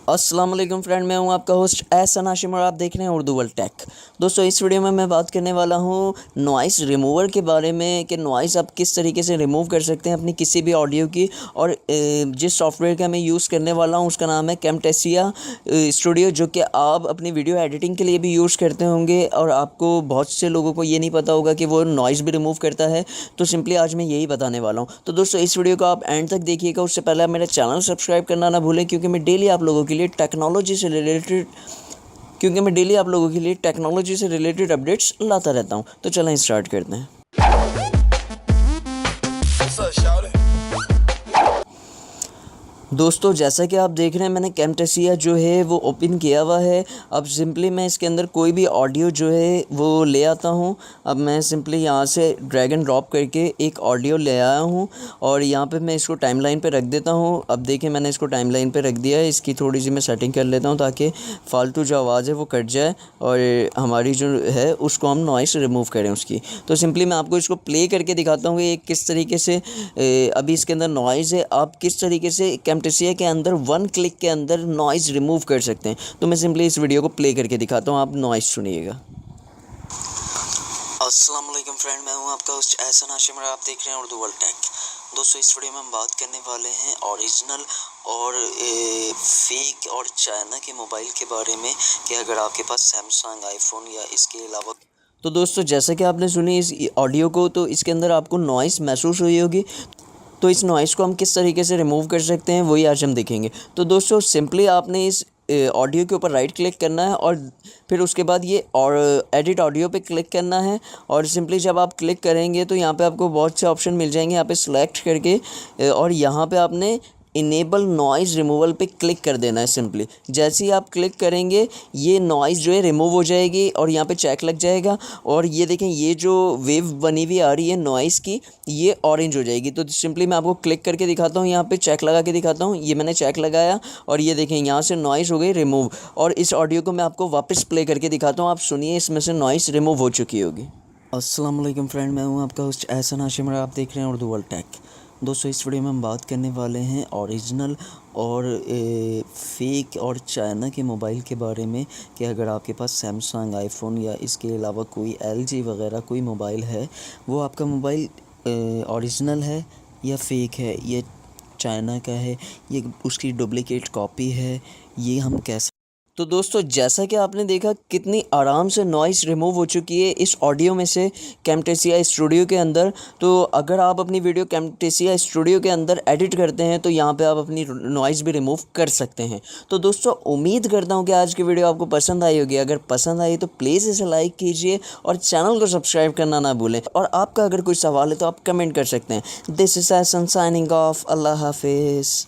अस्सलाम वालेकुम फ्रेंड, मैं हूं आपका होस्ट एहसन हाशिम और आप देख रहे हैं उर्दू वर्ल्ड टेक। दोस्तों, इस वीडियो में मैं बात करने वाला हूं नॉइस रिमूवर के बारे में कि नॉइस आप किस तरीके से रिमूव कर सकते हैं अपनी किसी भी ऑडियो की। और जिस सॉफ्टवेयर का मैं यूज़ करने वाला हूं उसका नाम है कैमटेसिया स्टूडियो, जो कि आप अपनी वीडियो एडिटिंग के लिए भी यूज़ करते होंगे। और आपको बहुत से लोगों को ये नहीं पता होगा कि वो नॉइस भी रिमूव करता है, तो सिंपली आज मैं यही बताने वाला हूँ। तो दोस्तों, इस वीडियो को आप एंड तक देखिएगा। उससे पहले आप मेरा चैनल सब्सक्राइब करना ना भूलें, क्योंकि मैं डेली आप लोगों के लिए टेक्नोलॉजी से रिलेटेड अपडेट्स लाता रहता हूं। तो चलें स्टार्ट करते हैं। दोस्तों, जैसा कि आप देख रहे हैं, मैंने कैमटेसिया जो है वो ओपन किया हुआ है। अब सिंपली मैं इसके अंदर कोई भी ऑडियो जो है वो ले आता हूँ। अब मैं सिंपली यहाँ से ड्रैग एंड ड्रॉप करके एक ऑडियो ले आया हूँ और यहाँ पे मैं इसको टाइमलाइन पे रख देता हूँ। अब देखिए, मैंने इसको टाइमलाइन पे रख दिया है। इसकी थोड़ी सी मैं सेटिंग कर लेता हूँ ताकि फ़ालतू जो आवाज़ है वो कट जाए और हमारी जो है उसको हम नॉइस रिमूव करें उसकी। तो सिंपली मैं आपको इसको प्ले करके दिखाता हूँ कि किस तरीके से अभी इसके अंदर नॉइज़ है। आप किस तरीके से कैमटेसिया के अंदर 1 क्लिक के अंदर नॉइज़ रिमूव कर सकते हैं। तो मैं सिंपली इस वीडियो को प्ले करके दिखाता हूँ, आप नॉइज़ सुनिएगा। अस्सलाम वालेकुम फ्रेंड, मैं हूँ आपका होस्ट एहसन हाशिम और आप देख रहे हैं उर्दू वर्ल्ड टेक। दोस्तों, इस वीडियो में हम बात करने वाले हैं ओरिजिनल और फेक और चाइना के मोबाइल के बारे में कि अगर आपके पास सैमसंग, आईफोन या इसके अलावा। तो दोस्तों, जैसा कि आपने सुनी इस ऑडियो को, तो इसके अंदर आपको नॉइस महसूस हुई होगी। तो इस नॉइस को हम किस तरीके से रिमूव कर सकते हैं वही आज हम देखेंगे। तो दोस्तों, सिंपली आपने इस ऑडियो के ऊपर राइट क्लिक करना है और फिर उसके बाद ये और एडिट ऑडियो पे क्लिक करना है। और सिंपली जब आप क्लिक करेंगे तो यहाँ पे आपको बहुत से ऑप्शन मिल जाएंगे। यहाँ पे सिलेक्ट करके और यहाँ पे आपने इनेबल नॉइज़ रिमूवल पे क्लिक कर देना है। सिंपली जैसे ही आप क्लिक करेंगे ये नॉइज़ जो है रिमूव हो जाएगी और यहाँ पे चेक लग जाएगा। और ये देखें, ये जो वेव बनी हुई आ रही है नॉइज़ की, ये ऑरेंज हो जाएगी। तो सिंपली मैं आपको क्लिक करके दिखाता हूँ, यहाँ पे चेक लगा के दिखाता हूँ। ये मैंने चेक लगाया और ये देखें यहाँ से नॉइज़ हो गई रिमूव। और इस ऑडियो को मैं आपको वापस प्ले करके दिखाता हूँ, आप सुनिए, इसमें से नॉइज़ रिमूव हो चुकी होगी। अस्सलाम वालेकुम फ्रेंड, मैं हूँ आपका होस्ट एहसन हाशिम और आप देख रहे हैं उर्दू वर्ल्ड टेक। दोस्तों, इस वीडियो में हम बात करने वाले हैं ओरिजिनल और फेक और चाइना के मोबाइल के बारे में कि अगर आपके पास सैमसंग, आईफोन या इसके अलावा कोई एलजी वगैरह कोई मोबाइल है, वो आपका मोबाइल ओरिजिनल है या फेक है, ये चाइना का है, ये उसकी डुप्लिकेट कॉपी है, ये हम कैसे। तो दोस्तों, जैसा कि आपने देखा कितनी आराम से नॉइज़ रिमूव हो चुकी है इस ऑडियो में से कैमटेसिया स्टूडियो के अंदर। तो अगर आप अपनी वीडियो कैमटेसिया स्टूडियो के अंदर एडिट करते हैं तो यहाँ पे आप अपनी नॉइज़ भी रिमूव कर सकते हैं। तो दोस्तों, उम्मीद करता हूँ कि आज की वीडियो आपको पसंद आई होगी। अगर पसंद आई तो प्लीज़ इसे लाइक कीजिए और चैनल को सब्सक्राइब करना ना भूलें। और आपका अगर कोई सवाल है तो आप कमेंट कर सकते हैं। This is Ehsan signing off. अल्लाह हाफिज़।